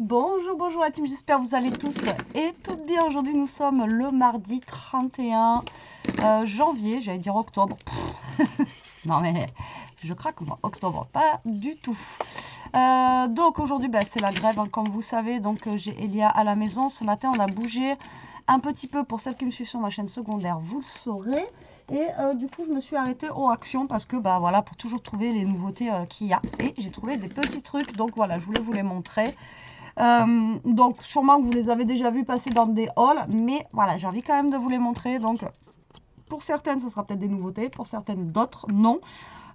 Bonjour, bonjour la team, j'espère que vous allez tous et toutes bien. Aujourd'hui nous sommes le mardi 31 janvier, j'allais dire octobre. Non mais je craque moi, octobre, pas du tout. Donc aujourd'hui c'est la grève hein, comme vous savez, donc j'ai Elia à la maison. Ce matin on a bougé un petit peu, pour celles qui me suivent sur ma chaîne secondaire, vous le saurez. Et du coup, je me suis arrêtée aux actions parce que, voilà, pour toujours trouver les nouveautés qu'il y a. Et j'ai trouvé des petits trucs, donc voilà, je voulais vous les montrer. Donc, sûrement que vous les avez déjà vus passer dans des hauls, mais voilà, j'ai envie quand même de vous les montrer. Donc, pour certaines, ce sera peut-être des nouveautés, pour certaines, d'autres, non.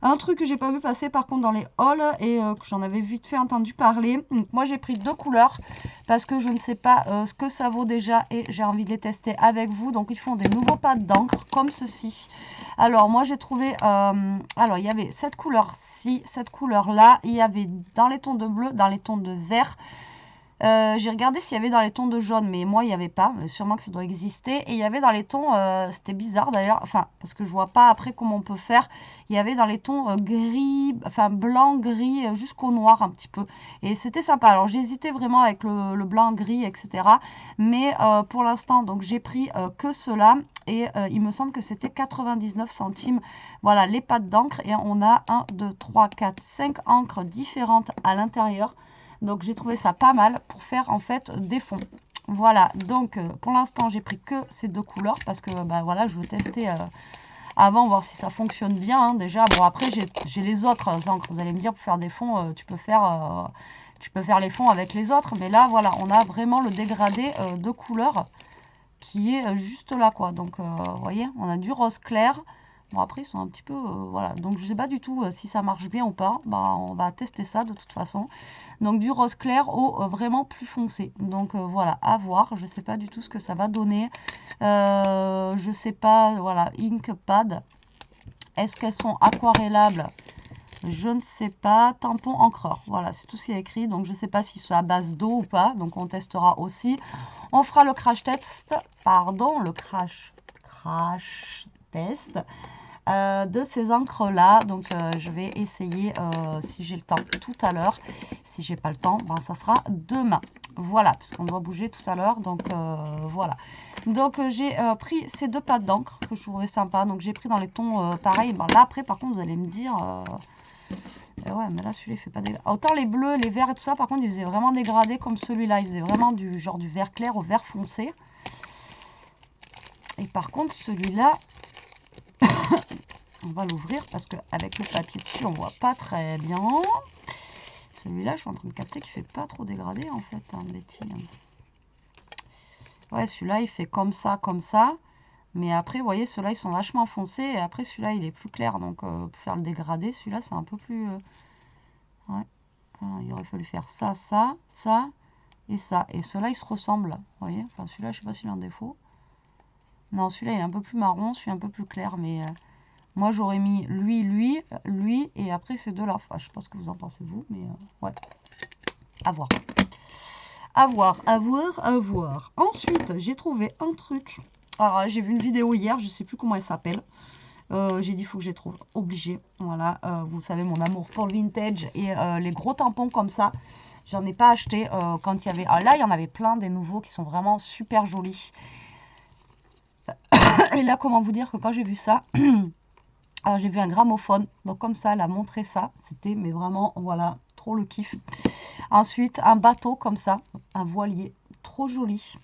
Un truc que j'ai pas vu passer par contre dans les hauls et que j'en avais vite fait entendu parler. Donc, moi j'ai pris deux couleurs parce que je ne sais pas ce que ça vaut déjà et j'ai envie de les tester avec vous. Donc ils font des nouveaux pads d'encre comme ceci. Alors moi j'ai trouvé, alors il y avait cette couleur-ci, cette couleur-là. Il y avait dans les tons de bleu, dans les tons de vert. J'ai regardé s'il y avait dans les tons de jaune, mais moi il n'y avait pas, mais sûrement que ça doit exister. Et il y avait dans les tons, c'était bizarre d'ailleurs, enfin parce que je vois pas après comment on peut faire. Il y avait dans les tons gris, enfin blanc, gris jusqu'au noir un petit peu. Et c'était sympa. Alors j'ai hésité vraiment avec le blanc, gris, etc. Mais pour l'instant, donc j'ai pris que cela. Et il me semble que c'était 99 centimes. Voilà les pattes d'encre. Et on a 1, 2, 3, 4, 5 encres différentes à l'intérieur. Donc j'ai trouvé ça pas mal pour faire en fait des fonds. Voilà, donc pour l'instant j'ai pris que ces deux couleurs parce que voilà, je veux tester avant, voir si ça fonctionne bien hein, déjà. Bon après j'ai les autres encres, vous allez me dire pour faire des fonds, tu peux faire les fonds avec les autres. Mais là voilà, on a vraiment le dégradé de couleurs qui est juste là quoi. Donc vous voyez, on a du rose clair. Bon après ils sont un petit peu voilà, donc je sais pas du tout si ça marche bien ou pas. On va tester ça de toute façon. Donc du rose clair au vraiment plus foncé. Donc voilà, à voir. Je sais pas du tout ce que ça va donner. Je sais pas, voilà, ink pad. Est-ce qu'elles sont aquarellables? Je ne sais pas. Tampon encreur. Voilà, c'est tout ce qui est écrit. Donc je ne sais pas si c'est à base d'eau ou pas. Donc on testera aussi. On fera le crash test. Pardon, le crash test. De ces encres là, donc je vais essayer si j'ai le temps tout à l'heure. Si j'ai pas le temps, ça sera demain. Voilà, parce qu'on doit bouger tout à l'heure, donc voilà. Donc j'ai pris ces deux pattes d'encre que je trouvais sympa. Donc j'ai pris dans les tons pareils. Là après par contre vous allez me dire ouais mais là celui-là il fait pas dégradé. Autant les bleus, les verts et tout ça par contre il faisait vraiment dégradé comme celui-là. Il faisait vraiment du genre du vert clair au vert foncé. Et par contre celui-là on va l'ouvrir parce qu'avec le papier dessus, on voit pas très bien. Celui-là, je suis en train de capter qu'il fait pas trop dégradé en fait, hein, Betty. Ouais, celui-là, il fait comme ça, comme ça. Mais après, vous voyez, ceux-là, ils sont vachement foncés. Et après, celui-là, il est plus clair. Donc, pour faire le dégradé, celui-là, c'est un peu plus... ouais. Il aurait fallu faire ça, ça, ça et ça. Et ceux-là, ils se ressemblent. Vous voyez, enfin, celui-là, je sais pas s'il a un défaut. Non, celui-là, il est un peu plus marron. Celui-là, un peu plus clair. Mais... moi, j'aurais mis lui, et après ces deux-là. Enfin, je sais pas ce que vous en pensez, vous, mais ouais. À voir. À voir, à voir, à voir. Ensuite, j'ai trouvé un truc. Alors, j'ai vu une vidéo hier, je sais plus comment elle s'appelle. J'ai dit, il faut que je les trouve. Obligé. Voilà, vous savez mon amour pour le vintage et les gros tampons comme ça. J'en ai pas acheté quand il y avait... Ah, là, il y en avait plein des nouveaux qui sont vraiment super jolis. Et là, comment vous dire que quand j'ai vu ça... Alors j'ai vu un gramophone, donc comme ça elle a montré ça, c'était mais vraiment voilà, trop le kiff. Ensuite un bateau comme ça, un voilier, trop joli.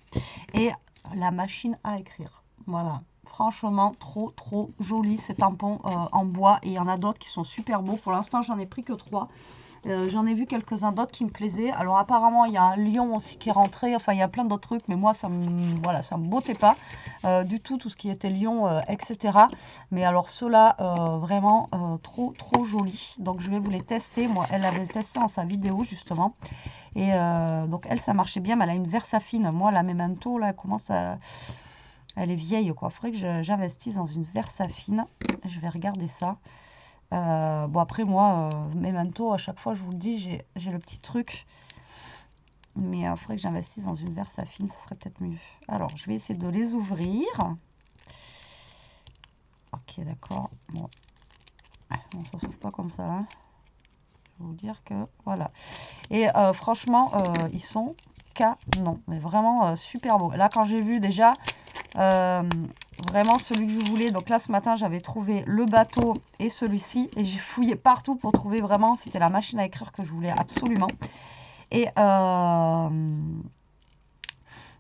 Et la machine à écrire, voilà. Franchement trop joli ces tampons en bois et il y en a d'autres qui sont super beaux. Pour l'instant j'en ai pris que 3. J'en ai vu quelques-uns d'autres qui me plaisaient. Alors apparemment il y a un lion aussi qui est rentré. Enfin il y a plein d'autres trucs. Mais moi ça me bottait pas du tout ce qui était lion, etc. Mais alors ceux-là vraiment trop jolis. Donc je vais vous les tester. Moi elle avait testé dans sa vidéo justement. Et donc elle ça marchait bien. Mais elle a une Versafine. Moi la Memento là commence à... Elle est vieille quoi. Il faudrait que j'investisse dans une Versafine. Je vais regarder ça. Bon après moi, Memento, à chaque fois je vous le dis, j'ai le petit truc. Mais il faudrait que j'investisse dans une Versafine, ce serait peut-être mieux. Alors je vais essayer de les ouvrir. Ok d'accord. Bon ça s'ouvre pas comme ça. Hein. Je vais vous dire que voilà. Et franchement, ils sont canon, mais vraiment super beau. Là, quand j'ai vu déjà vraiment celui que je voulais, donc là ce matin j'avais trouvé le bateau et celui-ci, et j'ai fouillé partout pour trouver vraiment, c'était la machine à écrire que je voulais absolument. Et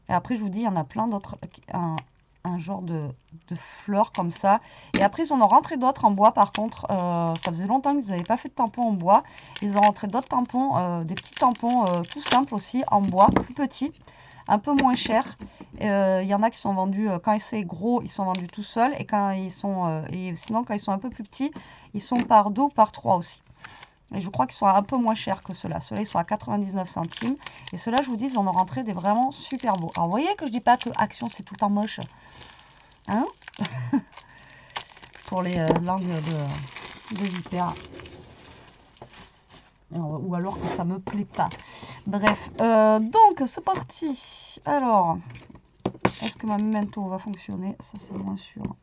après je vous dis, il y en a plein d'autres, un genre de fleurs comme ça. Et après ils en ont rentré d'autres en bois. Par contre, ça faisait longtemps qu'ils n'avaient pas fait de tampons en bois. Ils ont rentré d'autres tampons, des petits tampons tout simples aussi en bois, plus petits, un peu moins chers. Il y en a qui sont vendus, quand c'est gros, ils sont vendus tout seuls. Et quand ils sont, et sinon quand ils sont un peu plus petits, ils sont par 2 ou par 3 aussi. Et je crois qu'ils sont un peu moins chers que ceux-là. Ceux-là, ils sont à 99 centimes. Et ceux-là, je vous dis, ils en ont rentré des vraiment super beaux. Alors, vous voyez que je dis pas que Action, c'est tout en moche. Hein? Pour les langues de vipère. Ou alors que ça me plaît pas. Bref, donc, c'est parti. Alors, est-ce que ma memento va fonctionner? Ça, c'est moins sûr.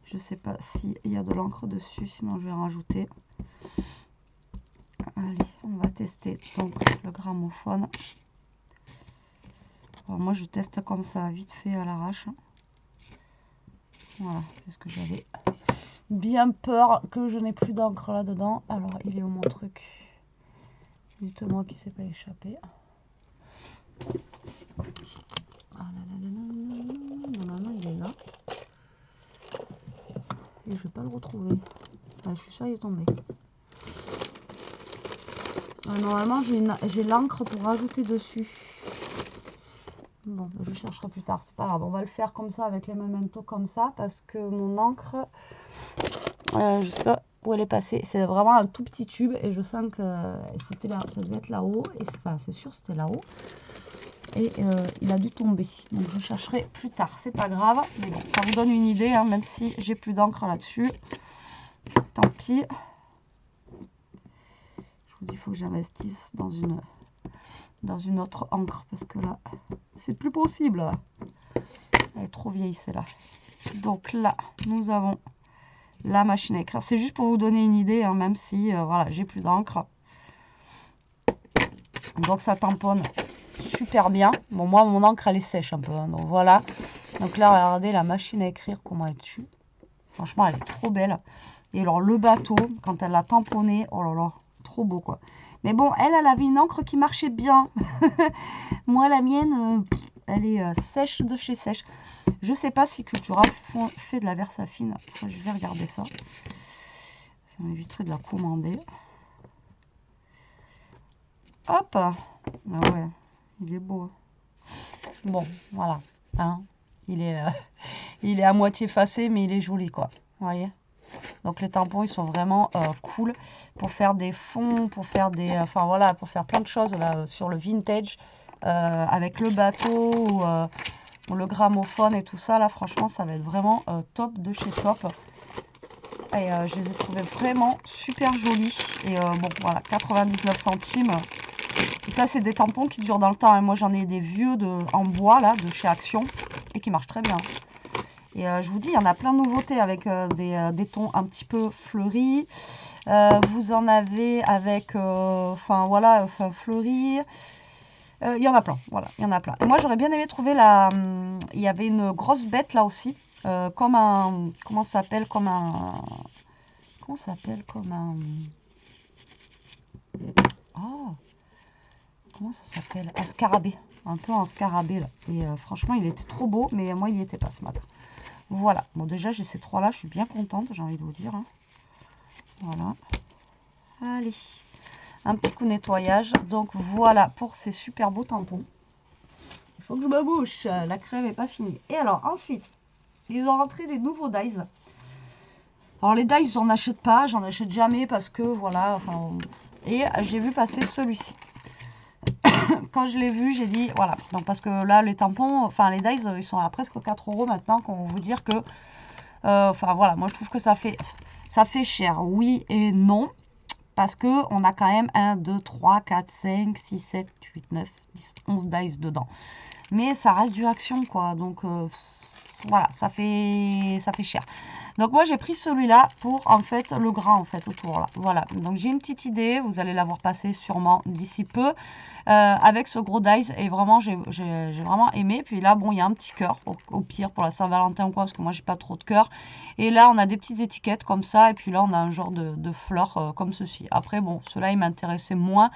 Je sais pas s'il y a de l'encre dessus, sinon je vais rajouter. Allez, on va tester donc le gramophone. Alors moi je teste comme ça, vite fait à l'arrache. Voilà, c'est ce que j'avais bien peur que je n'ai plus d'encre là-dedans. Alors il est où mon truc? Dites-moi qu'il ne s'est pas échappé. Ah là là là là, normalement il est là. Et je ne vais pas le retrouver. Ah, je suis sûre qu'il est tombé. Normalement j'ai l'encre pour rajouter dessus. Bon, je chercherai plus tard, c'est pas grave. On va le faire comme ça avec les mementos comme ça parce que mon encre, je sais pas où elle est passée. C'est vraiment un tout petit tube et je sens que c'était là, ça devait être là-haut. Et enfin, c'est sûr, c'était là-haut. Et il a dû tomber. Donc je chercherai plus tard, c'est pas grave. Mais bon, ça vous donne une idée, hein, même si j'ai plus d'encre là-dessus. Tant pis. Je vous dis, il faut que j'investisse dans une autre encre parce que là, c'est plus possible. Elle est trop vieille celle-là. Donc là, nous avons la machine à écrire. C'est juste pour vous donner une idée, hein, même si voilà, j'ai plus d'encre. Donc ça tamponne super bien. Bon, moi, mon encre, elle est sèche un peu. Hein, donc voilà. Donc là, regardez la machine à écrire, comment elle tue. Franchement, elle est trop belle. Et alors, le bateau, quand elle l'a tamponné, oh là là, trop beau, quoi. Mais bon, elle avait une encre qui marchait bien. Moi, la mienne, elle est sèche de chez sèche. Je sais pas si Cultura fait de la Versafine. Enfin, je vais regarder ça. Ça m'éviterait de la commander. Hop. Ah ouais, il est beau. Bon, voilà. Hein, il est à moitié effacé, mais il est joli, quoi. Vous voyez? Donc les tampons, ils sont vraiment cool pour faire des fonds, pour faire des, enfin voilà, pour faire plein de choses là sur le vintage avec le bateau ou le gramophone et tout ça. Là, franchement, ça va être vraiment top de chez top. Et je les ai trouvés vraiment super jolis. Et bon, voilà, 99 centimes. Et ça, c'est des tampons qui durent dans le temps. Hein. Moi, j'en ai des vieux en bois là, de chez Action, et qui marchent très bien. Et je vous dis, il y en a plein de nouveautés avec des tons un petit peu fleuris. Vous en avez avec, enfin voilà, fleuris. Il y en a plein, voilà, il y en a plein. Et moi, j'aurais bien aimé trouver il y avait une grosse bête là aussi, comme un, comment ça s'appelle, comme un, comment ça s'appelle, comme un, oh, comment ça s'appelle, un scarabée, un peu un scarabée là. Et franchement, il était trop beau, mais moi, il n'y était pas ce matin. Voilà, bon déjà j'ai ces trois là, je suis bien contente, j'ai envie de vous dire. Hein. Voilà. Allez, un petit coup de nettoyage. Donc voilà pour ces super beaux tampons. Il faut que je me bouche, la crème n'est pas finie. Et alors ensuite, ils ont rentré des nouveaux dies. Alors les dies, j'en achète pas, j'en achète jamais parce que voilà. Enfin, et j'ai vu passer celui-ci. Quand je l'ai vu, j'ai dit voilà. Donc parce que là les tampons, enfin les dies, ils sont à presque 4 € maintenant. Qu'on va vous dire que, enfin voilà, moi je trouve que ça fait cher. Oui et non. Parce que on a quand même 1, 2, 3, 4, 5, 6, 7, 8, 9, 10, 11 dice dedans. Mais ça reste du Action quoi. Donc voilà, ça fait cher. Donc moi j'ai pris celui-là pour en fait le gras en fait autour là. Voilà, donc j'ai une petite idée, vous allez l'avoir passé sûrement d'ici peu avec ce gros dice et vraiment j'ai vraiment aimé. Puis là bon il y a un petit cœur au pire pour la Saint-Valentin ou quoi parce que moi j'ai pas trop de cœur. Et là on a des petites étiquettes comme ça et puis là on a un genre de fleurs comme ceci. Après bon ceux-là ils m'intéressaient moins.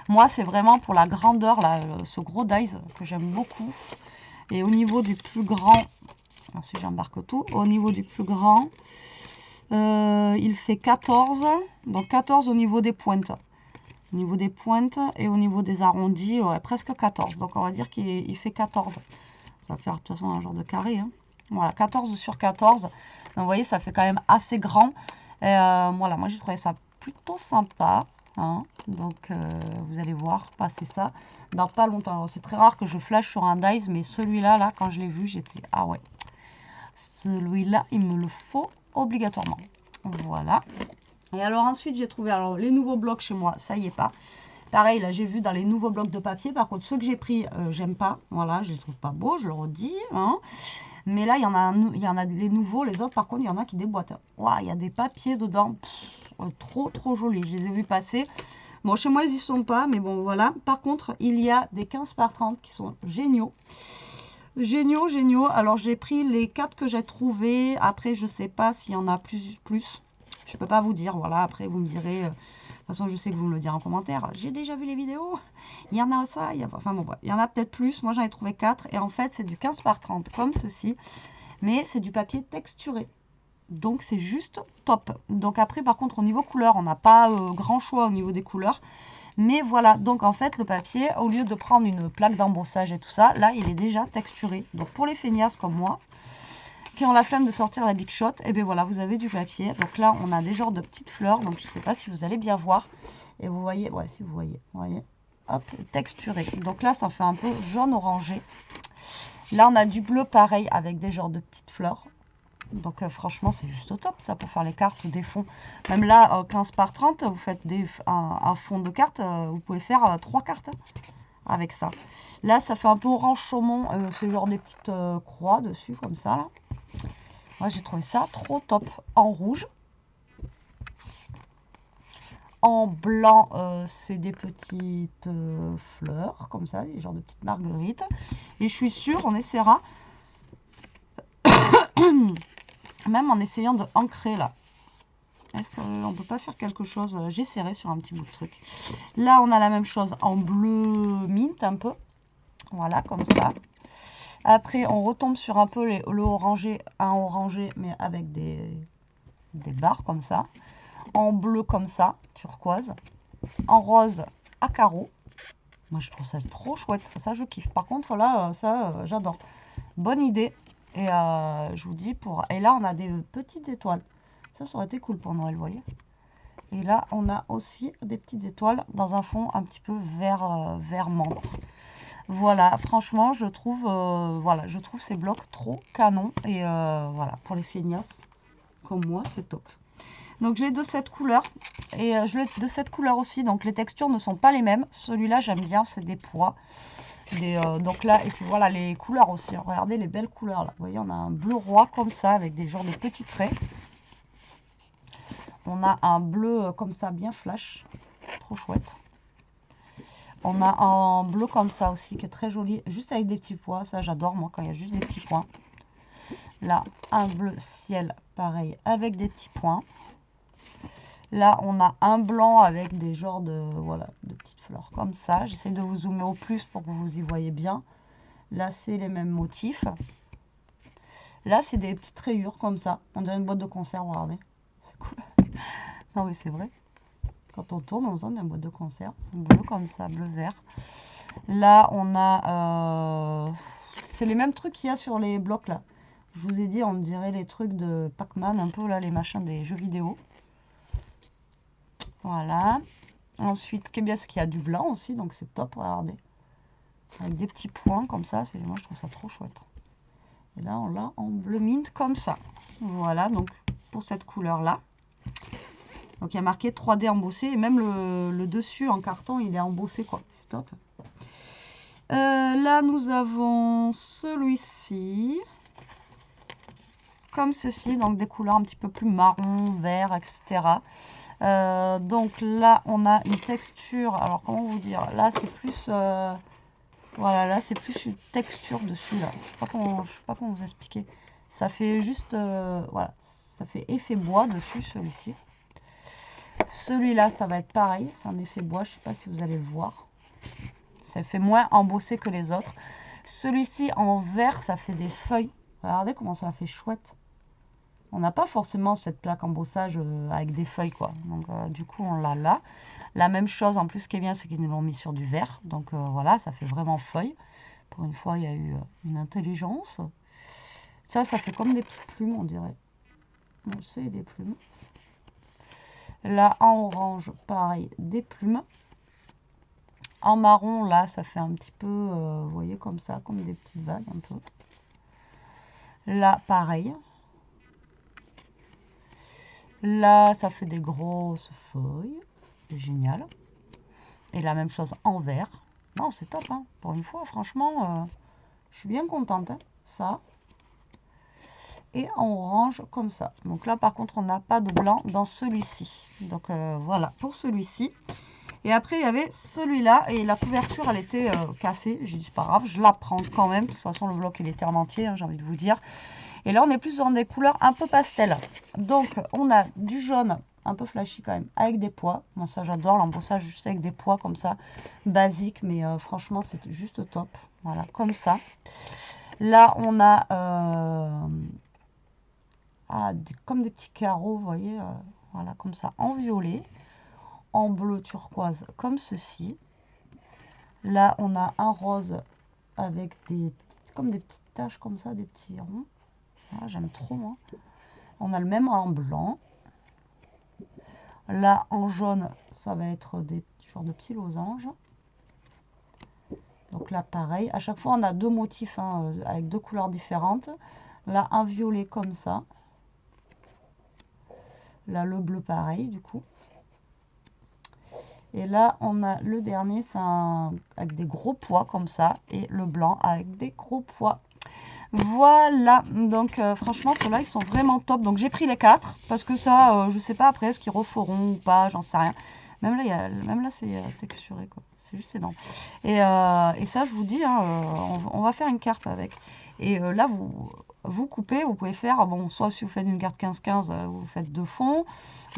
Moi c'est vraiment pour la grandeur là, ce gros dice que j'aime beaucoup. Et au niveau du plus grand, ensuite j'embarque tout, au niveau du plus grand, il fait 14, donc 14 au niveau des pointes. Au niveau des pointes et au niveau des arrondis, ouais, presque 14. Donc on va dire qu'il fait 14. Ça va faire de toute façon un genre de carré. Hein. Voilà, 14 sur 14. Donc vous voyez, ça fait quand même assez grand. Et, voilà, moi j'ai trouvé ça plutôt sympa. Hein. Donc vous allez voir passer ça dans pas longtemps. C'est très rare que je flash sur un dice, mais celui-là, là, quand je l'ai vu, j'étais ah ouais, celui-là, il me le faut obligatoirement. Voilà. Et alors ensuite, j'ai trouvé alors les nouveaux blocs chez moi, ça y est pas. Pareil, là, j'ai vu dans les nouveaux blocs de papier. Par contre, ceux que j'ai pris, j'aime pas. Voilà, je les trouve pas beaux, je le redis. Hein. Mais là, il y en a les nouveaux. Les autres, par contre, il y en a qui déboîtent. Wow, il y a des papiers dedans. Trop jolis. Je les ai vus passer. Bon, chez moi, ils y sont pas. Mais bon, voilà. Par contre, il y a des 15 par 30 qui sont géniaux. Géniaux. Alors, j'ai pris les 4 que j'ai trouvés. Après, je sais pas s'il y en a plus. Je peux pas vous dire. Voilà, après, vous me direz... de toute façon, je sais que vous me le direz en commentaire. J'ai déjà vu les vidéos. Il y en a ça. Enfin bon, il y en a peut-être plus. Moi, j'en ai trouvé 4. Et en fait, c'est du 15 par 30 comme ceci. Mais c'est du papier texturé. Donc, c'est juste top. Donc, après, par contre, au niveau couleur, on n'a pas grand choix au niveau des couleurs. Mais voilà. Donc, en fait, le papier, au lieu de prendre une plaque d'embossage et tout ça, là, il est déjà texturé. Donc, pour les feignasses comme moi, qui ont la flemme de sortir la Big Shot, et bien voilà, vous avez du papier. Donc là, on a des genres de petites fleurs. Donc je ne sais pas si vous allez bien voir. Et vous voyez, ouais, si vous voyez, hop, texturé. Donc là, ça fait un peu jaune orangé. Là, on a du bleu pareil avec des genres de petites fleurs. Donc franchement, c'est juste au top ça pour faire les cartes ou des fonds. Même là, 15 par 30, vous faites un fond de cartes, vous pouvez faire 3 cartes. Hein, avec ça. Là, ça fait un peu orange chaumon. C'est genre des petites croix dessus, comme ça. Là. Moi, j'ai trouvé ça trop top. En rouge. En blanc, c'est des petites fleurs, comme ça, des genres de petites marguerites. Et je suis sûre, on essaiera. Même en essayant de ancrer, là. Est-ce qu'on ne peut pas faire quelque chose? J'essaierai sur un petit bout de truc. Là, on a la même chose en bleu mint, un peu. Voilà, comme ça. Après, on retombe sur un peu le orangé, un orangé, mais avec des barres comme ça. En bleu comme ça, turquoise. En rose à carreaux. Moi, je trouve ça trop chouette. Ça, je kiffe. Par contre, là, ça, j'adore. Bonne idée. Et je vous dis, et là, on a des petites étoiles. Ça aurait été cool pour Noël, vous voyez. Et là, on a aussi des petites étoiles dans un fond un petit peu vert menthe. Voilà, franchement, je trouve ces blocs trop canon. Et voilà, pour les feignasses comme moi, c'est top. Donc, je l'ai de cette couleur. Et je l'ai de cette couleur aussi. Donc, les textures ne sont pas les mêmes. Celui-là, j'aime bien, c'est des pois. Donc là, et puis voilà, les couleurs aussi. Regardez les belles couleurs là. Vous voyez, on a un bleu roi comme ça, avec des genres de petits traits. On a un bleu comme ça, bien flash. Trop chouette. On a un bleu comme ça aussi, qui est très joli. Juste avec des petits pois. Ça, j'adore, moi, quand il y a juste des petits points. Là, un bleu ciel, pareil, avec des petits points. Là, on a un blanc avec des genres de petites fleurs comme ça. J'essaie de vous zoomer au plus pour que vous y voyez bien. Là, c'est les mêmes motifs. Là, c'est des petites rayures comme ça. On dirait une boîte de conserve, regardez. C'est cool. Non, mais c'est vrai. Quand on tourne, on sent une boîte de conserve. Bleu comme ça, bleu-vert. Là, on a... c'est les mêmes trucs qu'il y a sur les blocs, là. Je vous ai dit, on dirait les trucs de Pac-Man, un peu, là, les machins des jeux vidéo. Voilà. Ensuite, ce qui est bien, c'est qu'il y a du blanc aussi, donc c'est top, regardez. Avec des petits points comme ça, moi je trouve ça trop chouette. Et là, on l'a en bleu mint comme ça. Voilà, donc pour cette couleur-là. Donc il y a marqué 3D embossé, et même le dessus en carton, il est embossé, quoi. C'est top. Là, nous avons celui-ci. comme ceci, donc des couleurs un petit peu plus marron, vert, etc. Donc là, on a une texture, alors comment vous dire, là c'est plus, voilà, là c'est plus une texture dessus, là. Je sais pas comment vous expliquer. Ça fait juste, voilà, ça fait effet bois dessus, celui-ci. Celui-là, ça va être pareil, c'est un effet bois, je sais pas si vous allez le voir. Ça fait moins embossé que les autres. Celui-ci en vert, ça fait des feuilles. Regardez comment ça fait chouette. On n'a pas forcément cette plaque embossage avec des feuilles, quoi. Donc, du coup, on l'a là. La même chose, en plus, ce qui est bien, c'est qu'ils nous l'ont mis sur du vert. Donc, voilà, ça fait vraiment feuille. Pour une fois, il y a eu une intelligence. Ça fait comme des petites plumes, on dirait. Bon, c'est des plumes. Là, en orange, pareil, des plumes. En marron, là, ça fait un petit peu, vous voyez, comme ça, comme des petites vagues, un peu. Là, pareil. Là, ça fait des grosses feuilles. C'est génial. Et la même chose en vert. Non, c'est top, hein. Pour une fois, franchement, je suis bien contente. Hein. Ça. Et en orange, comme ça. Donc là, par contre, on n'a pas de blanc dans celui-ci. Donc, voilà, pour celui-ci. Et après, il y avait celui-là. Et la couverture, elle était cassée. J'ai dit, c'est pas grave, je la prends quand même. De toute façon, le bloc, il était en entier, hein, j'ai envie de vous dire. Et là, on est plus dans des couleurs un peu pastel. Donc, on a du jaune, un peu flashy quand même, avec des pois. Moi, ça, j'adore l'embossage juste avec des pois comme ça. Basique, mais franchement, c'est juste top. Voilà, comme ça. Là, on a comme des petits carreaux, vous voyez. Voilà, comme ça, en violet. En bleu turquoise, comme ceci. Là, on a un rose avec comme des petites taches comme ça, des petits ronds. Ah, j'aime trop, moi. On a le même en blanc. Là, en jaune, ça va être des genres de petits losanges. Donc là, pareil. À chaque fois, on a deux motifs hein, avec deux couleurs différentes. Là, un violet comme ça. Là, le bleu, pareil, du coup. Et là, on a le dernier, c'est avec des gros pois comme ça. Et le blanc avec des gros pois. Voilà, donc franchement ceux-là ils sont vraiment top. Donc j'ai pris les 4 parce que ça je sais pas après est-ce qu'ils referont ou pas, j'en sais rien. Même là c'est texturé quoi, c'est juste énorme. Et ça je vous dis hein, on va faire une carte avec. Et là vous coupez, vous pouvez faire bon soit si vous faites une carte 15-15 vous faites 2 fonds,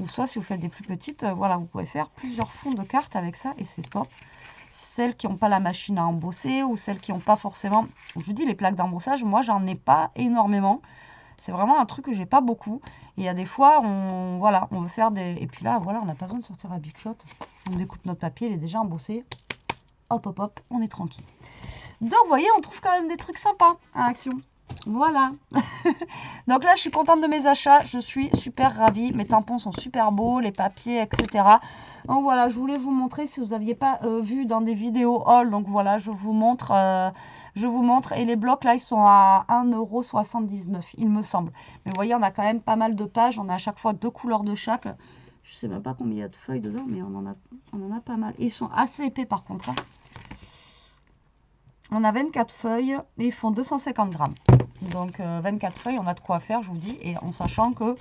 ou soit si vous faites des plus petites voilà vous pouvez faire plusieurs fonds de cartes avec ça et c'est top. Celles qui n'ont pas la machine à embosser ou celles qui n'ont pas forcément, je vous dis les plaques d'embossage, moi j'en ai pas énormément. C'est vraiment un truc que j'ai pas beaucoup. Et il y a des fois, voilà, on veut faire des... Et puis là, voilà, on n'a pas besoin de sortir la Big Shot. On découpe notre papier, il est déjà embossé. Hop, hop, hop, on est tranquille. Donc, vous voyez, on trouve quand même des trucs sympas à Action. Voilà. Donc là, je suis contente de mes achats. Je suis super ravie. Mes tampons sont super beaux, les papiers, etc. Donc voilà, je voulais vous montrer si vous n'aviez pas vu dans des vidéos haul. Donc voilà, je vous montre. Et les blocs, là, ils sont à 1,79 €, il me semble. Mais vous voyez, on a quand même pas mal de pages. On a à chaque fois 2 couleurs de chaque. Je sais même pas combien il y a de feuilles dedans, mais on en a pas mal. Ils sont assez épais par contre. Hein. On a 24 feuilles et ils font 250 grammes. Donc 24 feuilles, on a de quoi faire, je vous dis. Et en sachant que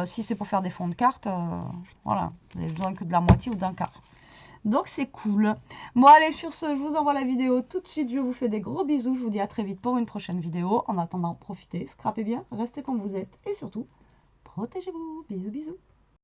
si c'est pour faire des fonds de cartes, voilà, vous n'avez besoin que de la moitié ou d'un quart. Donc c'est cool. Bon allez, sur ce, je vous envoie la vidéo tout de suite. Je vous fais des gros bisous. Je vous dis à très vite pour une prochaine vidéo. En attendant, profitez, scrapez bien, restez comme vous êtes. Et surtout, protégez-vous. Bisous, bisous.